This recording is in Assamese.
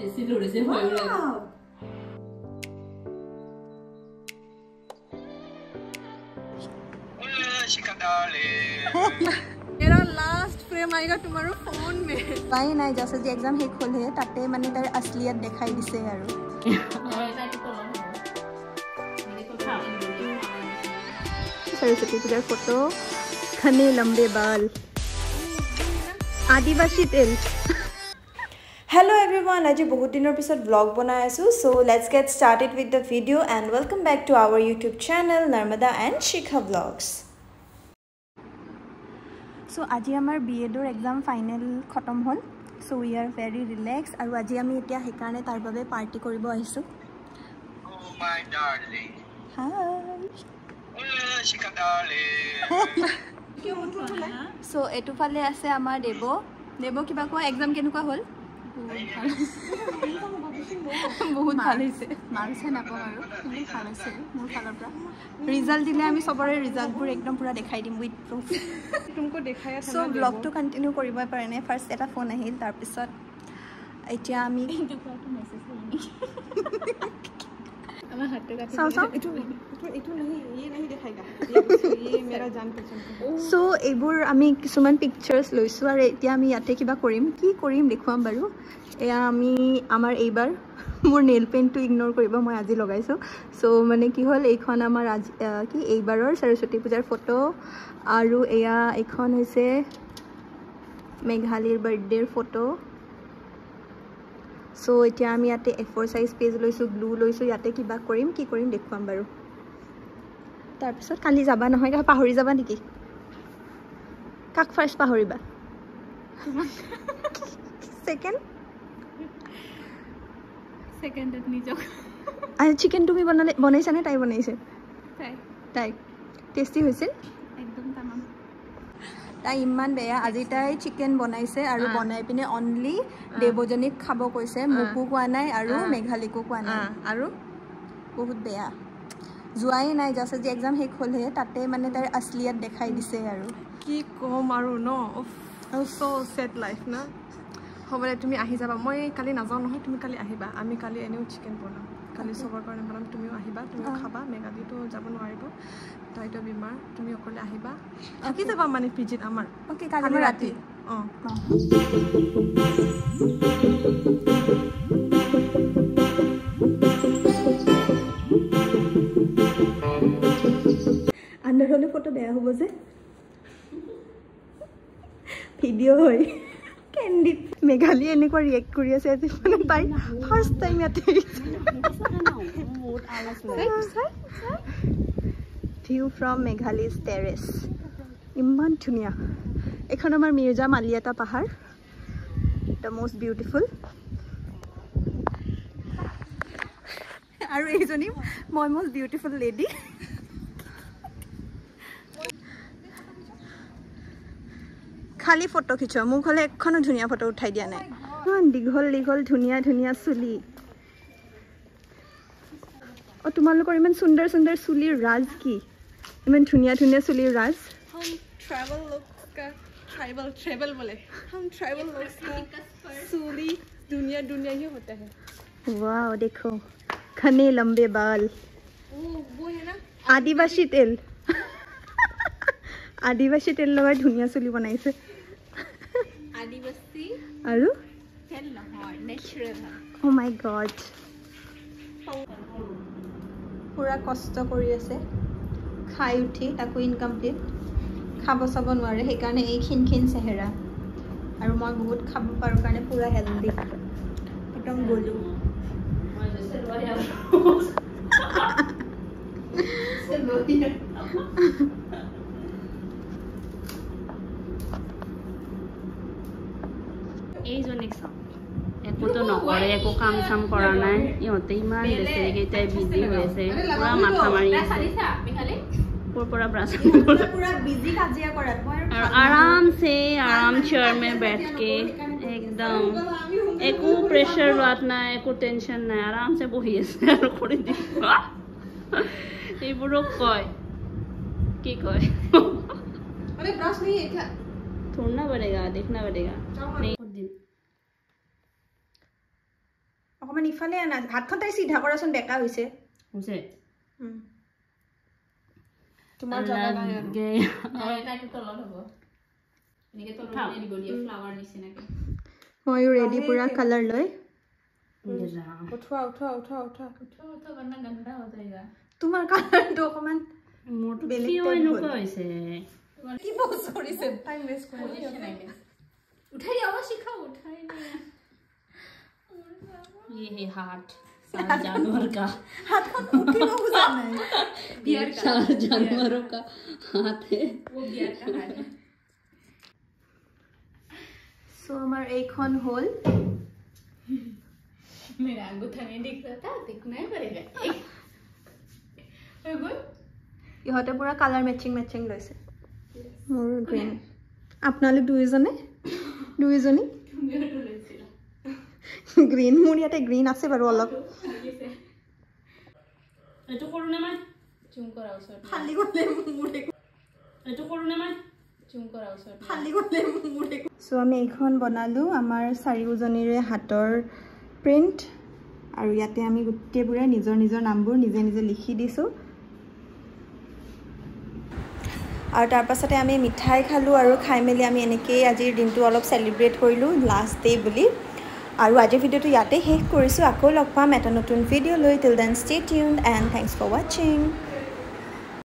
এসি ধরেছে ভয় লাগে मेरा लास्ट फ्रेम आएगा तुम्हारे फोन में पाई নাই जैसे যে एग्जाम শেষ হল হে তাতে মানে তার असलियत দেখাই দিছে আৰু सरस्वती पूजार फोटो घने लंबे बाल आदिवासी तेल Hello everyone, আজি বহুত দিনৰ পিছত vlog বনাই আছো so let's get started with the video and welcome back to our YouTube channel Narmada and Shikha Vlogs. So আজি আমাৰ BEd exam final খতম হল so we are very relaxed আৰু আজি আমি এতিয়া হেকাৰণে তাৰ বাবে পাৰ্টি কৰিব আহিছো Oh my darling Hi Shikha darling So এটু ফালে আছে আমাৰ দেব কিবা কোৱা exam কেনেকুৱা হল বহুত ভাল হৈছে মাৰ্কছে নাপাওঁ আৰু কিন্তু ভাল হৈছে মোৰ ফালৰ পৰা ৰিজাল্ট দিলে আমি সবৰে ৰিজাল্টবোৰ একদম পুৰা দেখাই দিম উইথ প্ৰুফ তুমকো দেখাই আছে সো ব্লগটো কন্টিনিউ কৰিব পাৰে নে ফাৰ্স্ট এটা ফোন আহিল তাৰ পিছত এতিয়া আমি মেছেজ আমাৰ হাতে কাটি এটো নহয় এই নহয় দেখাইগা এই মেৰা জান পছন্দ সো এইবোৰ আমি কিছুমান পিকচাৰ্স লৈছো আৰু এতিয়া আমি ইয়াতে কিবা কি কৰিম দেখুৱাম বাৰু এয়া আমি আমাৰ এইবাৰ মোৰ নেল পেইন্টটো ইগনোৰ কৰিব মই আজি লগাইছো সো মানে কি হল এইখন আমাৰ কি এইবাৰৰ সৰস্বতী পূজাৰ ফটো আৰু এয়া এখন হৈছে মেঘালীৰ বাৰ্থডেৰ ফটো সো এতিয়া আমি ইয়াতে A4 সাইজ পেজ লৈছো গ্লু লৈছো ইয়াতে কিবা কি কৰিম দেখুৱাম বাৰু তাৰ পিছত কালি যাবা নহয় কা পাহৰি যাবা নেকি কাক ফাৰ্স্ট পাহৰিবা সেকেন্ডত নিজক আই চিকেন তুমি বনাইছা নে তাই বনাইছে তাই টেস্টি হৈছে একদম তামাম তাই ইমান বেয়া আজি তাই চিকেন বনাইছে আৰু বনাই পিনে অনলি দেবজনীক খাব কৈছে মুকু কোৱা নাই আৰু মেঘালীকো কোৱা নাই আৰু বহুত বেয়া জুৱাই নাই জাসে যে एग्जाम শেষ হল হে তাতে মানে তাৰ असलियत দেখাই দিছে আৰু কি কম আৰু ন সো সেট লাইফ না হবলে তুমি আহি যাবা মই কালি নাযাও নহয় তুমি কালি আহিবা আমি কালি এনেও চিকেন বনাম কালি সবৰ কাৰণে বনাম তুমিও আহিবা তুমিও খাবা মেঘালীটো যাব নোৱাৰিব তাইতো বিমাৰ তুমি অকলে আহিবা থাকি যাবা মানে পিজিত আমাৰ ওকে কালি ৰাতি আন্ডাৰ হলে ফটো বেয়া হ'ব যে ভিডিও হয় কেন্ডিড মেঘালী এনেকুৱা ৰিয়েক্ট কৰি আছে আজি মানে তাই ফাৰ্স্ট টাইম ইয়াতে ভিউ ফ্ৰম মেঘালীজ টেৰেছ ইমান ধুনীয়া এখন আমাৰ মিৰ্জা মালিয়াতা পাহাৰ দ্য মোষ্ট বিউটিফুল আৰু এইজনী মই মোষ্ট বিউটিফুল লেডি খালি ফটো খিচোৱা মোক হলে এখনো ধুনীয়া ফটো উঠাই দিয়া নাই দীঘল ধুনীয়া চুলি ও তোমালোকৰ ইমান সুন্দৰ চুলিৰ ৰাজ কি ইমান ধুনীয়া চুলিৰ ৰাজ हम ट्रैवल लुक्स का ट्रैवल बोले हम ट्रैवल लुक्स का सूली दुनिया ही होता है वाओ देखो घने लंबे बाल वो है ना आदिवासी तेल लगा धुनिया चुली बनाइছে आदिवासी আৰু तेल নহয় नेचुरल ओ माय गॉड পুৰা কষ্ট কৰি আছে খাই উঠি তাকো ইনকমপ্লিট খাব চাব নোৱাৰে সেইকাৰণে এই খিন চেহেৰা আৰু মই বহুত খাব পাৰো কাৰণে পুৰা হেলদি একদম গলু এইজনীক চাওঁ একোতো নকৰে একো কাম চাম কৰা নাই ইহঁতে ইমান বেচেৰিকেইটাই বিজি হৈ আছে পুৰা মাথা মাৰি আছে পৰা ब्रश पूरा बिजी काजिया करत মই और आराम चेयर में बैठ के एकदम एको प्रेशर बात ना एको टेंशन ना आराम से বহি আছে আৰু কৰি দি এইবোৰ কয় কি কয় अरे ब्रश नहीं है क्या छोड़ना पड़ेगा देखना पड़ेगा नहीं অকমান ইফালে আনা হাতখন তাই সিধা কৰাচোন বেকা হৈছে হৈছে তোমাৰ জাগা নাই এটাকে তলত হ'ব এনেকে তলত দিব দিয়ে ফ্লাৱাৰ নিচিনাকে মই ৰেডি পুৰা কালাৰ লৈ উঠোৱা বৰনা গন্ধা হৈ যায়গা তোমাৰ কালাৰটো অকমান মোৰটো বেলেগ এনেকুৱা হৈছে তোমাৰ কি বস কৰিছে টাইম ওয়েস্ট কৰি উঠাই দিয়া শিখাও উঠাই দিয়া ये है हाथ सात जानवर का हाथ को उठिब बुझा নাই बियर का सात जानवरों का हाथ है वो बियर का हाथ है सो हमार এইখন হল मेरा अंगूठा नहीं दिख रहा था दिखना ही पड़ेगा ইহতে পুরা কালার ম্যাচিং লৈছে মোর গ্রিন আপনালে দুইজনে গ্রিন মোর ইয়াতে গ্রিন আছে বাৰু অলপ এটো করু না মই জুম করা উসর খালি গলে মুড়ে এটো করু না মই জুম করা উসর খালি গলে মুড়ে সো আমি এইখন বনালো আমাৰ চাৰিওজনীৰে হাতৰ প্ৰিন্ট আৰু ইয়াতে আমি গুটেবোৰে নিজৰ নামবোৰ নিজে লিখি দিছো আৰু তাৰ পাছতে আমি মিঠাই খালো আৰু খাই মেলি আমি এনেকৈ আজিৰ দিনটো অলপ সেলিব্ৰেট কৰিলো লাষ্ট ডে বুলি আৰু আজিৰ ভিডিওটো ইয়াতে শেষ কৰিছো আকৌ লগ পাম এটা নতুন ভিডিও লৈ till then stay tuned and thanks for watching